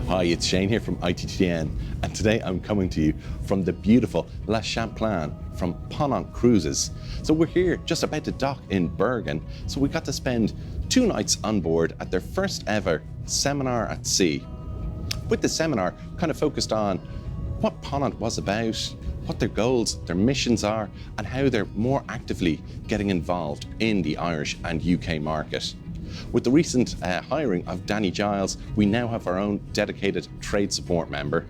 Hi, it's Shane here from ITTN, and today I'm coming to you from the beautiful La Champlain from Ponant Cruises. So we're here just about to dock in Bergen, so we got to spend 2 nights on board at their first ever seminar at sea. With the seminar, kind of focused on what Ponant was about, what their goals, their missions are, and how they're more actively getting involved in the Irish and UK market. With the recent hiring of Danny Giles, we now have our own dedicated trade support member.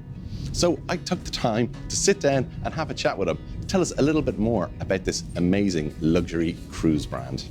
So I took the time to sit down and have a chat with him, tell us a little bit more about this amazing luxury cruise brand.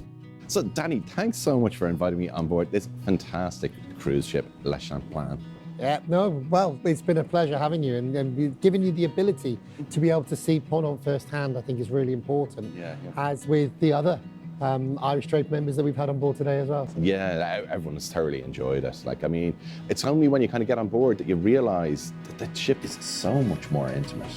So Danny, thanks so much for inviting me on board this fantastic cruise ship, La Champlain. Yeah, no, well, it's been a pleasure having you and giving you the ability to be able to see Ponant firsthand, I think is really important. Yeah. As with the other Irish trade members that we've had on board today as well. Yeah, everyone has thoroughly enjoyed it. Like, I mean, it's only when you kind of get on board that you realise that the ship is so much more intimate.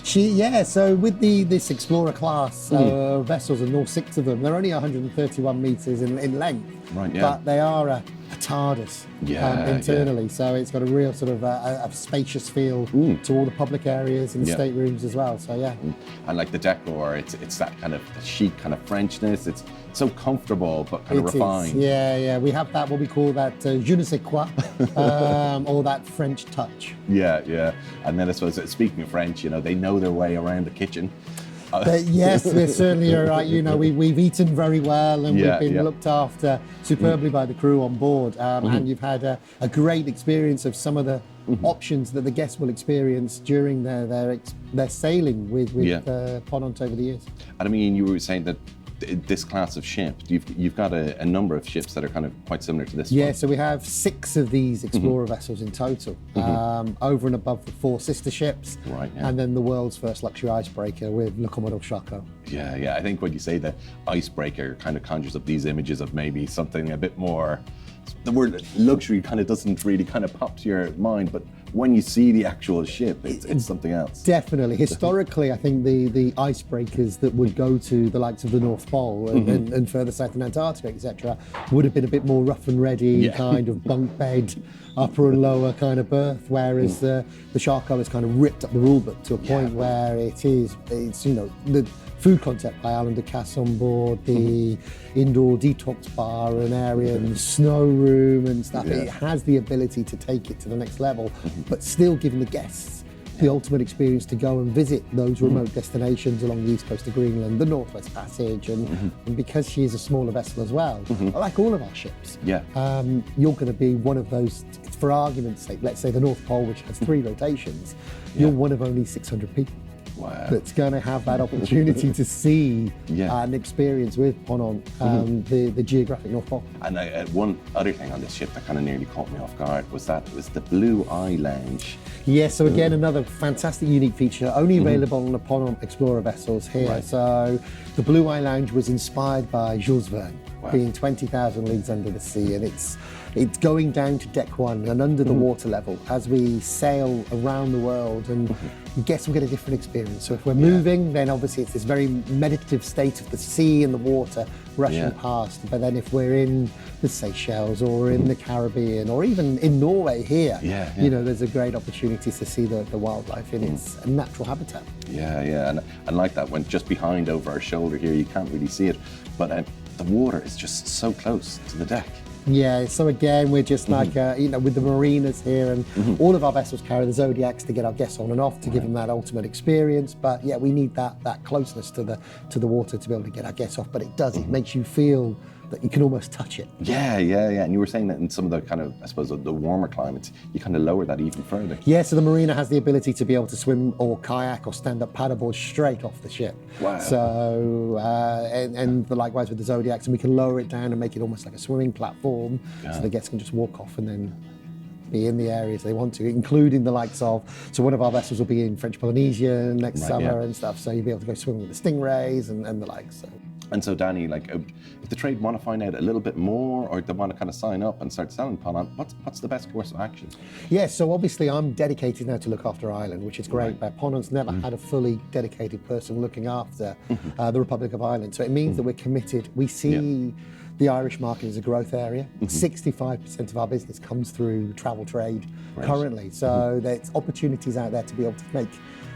So with this Explorer class vessels, and all 6 of them, they're only 131 metres in length, Right, yeah. but they are a TARDIS internally, so it's got a real sort of a spacious feel to all the public areas and the staterooms as well, so yeah. And like the decor, it's that kind of chic kind of Frenchness, it's so comfortable but kind of refined. Yeah, we have that, what we call that je ne sais quoi, or that French touch. Yeah, and then I suppose, speaking of French, you know, they know their way around the kitchen. Yes, they certainly are right. You know, we've eaten very well and we've been looked after superbly by the crew on board. And you've had a great experience of some of the options that the guests will experience during their sailing with Ponant over the years. And I mean, you were saying that this class of ship, you've got a number of ships that are kind of quite similar to this one. Yeah, so we have 6 of these Explorer vessels in total, over and above the 4 sister ships, right, and then the world's first luxury icebreaker with Le Commodore Charcot. Yeah, I think when you say the icebreaker, kind of conjures up these images of maybe something a bit more, the word luxury kind of doesn't really kind of pop to your mind, but when you see the actual ship, it's something else. Definitely. Historically, I think the icebreakers that would go to the likes of the North Pole and further south in Antarctica, etc., would have been a bit more rough and ready, kind of bunk bed, upper and lower kind of berth, whereas the Charcot has kind of ripped up the rule book to a point where it's you know, the food concept by Alan de Casse on board, the indoor detox bar and area and the snow room and stuff. It has the ability to take it to the next level, but still giving the guests the ultimate experience to go and visit those remote destinations along the east coast of Greenland, the Northwest Passage, and because she is a smaller vessel as well, like all of our ships, you're going to be one of those, for argument's sake, let's say the North Pole, which has 3 rotations, you're one of only 600 people. Wow. That's going to have that opportunity to see and experience with Ponant the geographic North Pole. And one other thing on this ship that kind of nearly caught me off guard was the Blue Eye Lounge. Yes, so again, another fantastic unique feature, only available on the Ponant Explorer vessels here. Right. So the Blue Eye Lounge was inspired by Jules Verne, being 20,000 leagues under the sea, and it's going down to deck 1 and under the water level as we sail around the world, and guests will get a different experience. So if we're moving, then obviously it's this very meditative state of the sea and the water rushing past. But then if we're in the Seychelles or in the Caribbean or even in Norway here, you know, there's a great opportunity to see the wildlife in its natural habitat. Yeah, and like that, when just behind over our shoulder here, you can't really see it, but the water is just so close to the deck. Yeah, so again, we're just like, you know, with the marinas here, and all of our vessels carry the Zodiacs to get our guests on and off, to give them that ultimate experience. But yeah, we need that closeness to the water to be able to get our guests off. But it makes you feel that you can almost touch it. Yeah. And you were saying that in some of the kind of, I suppose, the warmer climates, you kind of lower that even further. Yeah, so the marina has the ability to be able to swim or kayak or stand-up paddleboard straight off the ship. Wow. So, and likewise with the Zodiacs, and we can lower it down and make it almost like a swimming platform, so the guests can just walk off and then be in the areas they want to, including the likes of, so one of our vessels will be in French Polynesia next summer and stuff, so you'll be able to go swimming with the stingrays and the likes. So. And so, Danny, like, if the trade want to find out a little bit more, or they want to kind of sign up and start selling Ponant, what's the best course of action? Yeah, so obviously I'm dedicated now to look after Ireland, which is great, but Ponant's never had a fully dedicated person looking after the Republic of Ireland. So it means that we're committed. We see the Irish market is a growth area. 65% of our business comes through travel trade currently. So there's opportunities out there to be able to make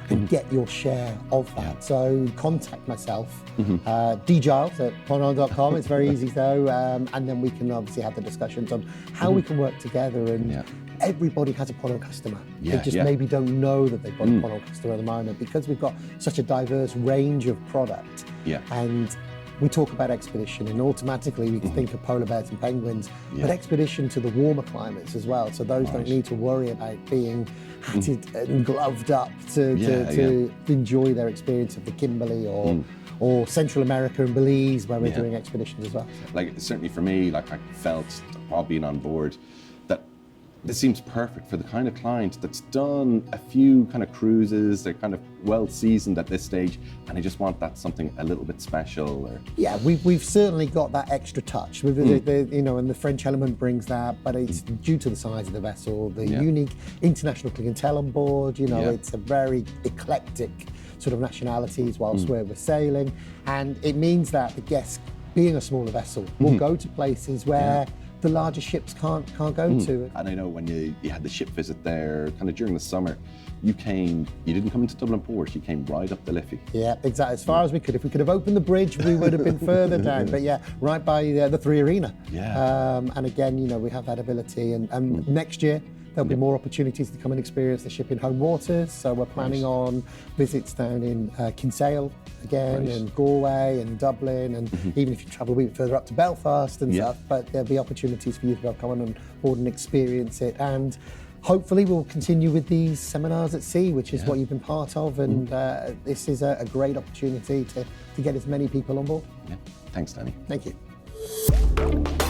and get your share of that. So contact myself, dgiles at ponant.com. It's very easy though. And then we can obviously have the discussions on how we can work together. And everybody has a Ponant customer. They just maybe don't know that they've got a Ponant customer at the moment, because we've got such a diverse range of product. And we talk about expedition, and automatically we think of polar bears and penguins, but expedition to the warmer climates as well. So those don't need to worry about being hatted and gloved up to enjoy their experience of the Kimberley or Central America and Belize, where we're doing expeditions as well. Like certainly for me, like I felt while being on board that this seems perfect for the kind of client that's done a few kind of cruises. They're kind of well seasoned at this stage, and they just want that something a little bit special. Or yeah, we've certainly got that extra touch. With you know, and the French element brings that, but it's due to the size of the vessel, the unique international clientele on board. You know, it's a very eclectic sort of nationalities whilst we're sailing, and it means that the guests, being a smaller vessel, will go to places where the larger ships can't go to. And I know when you had the ship visit there, kind of during the summer, you didn't come into Dublin Port, you came right up the Liffey. Yeah, exactly, as far as we could. If we could have opened the bridge, we would have been further down, but yeah, right by the Three Arena. And again, you know, we have that ability, and next year, there'll be more opportunities to come and experience the ship in home waters. So we're planning on visits down in Kinsale again, and Galway and Dublin, and even if you travel a bit further up to Belfast and stuff, but there'll be opportunities for you to come on board and experience it. And hopefully we'll continue with these seminars at sea, which is what you've been part of, and this is a great opportunity to get as many people on board. Thanks, Danny. Thank you.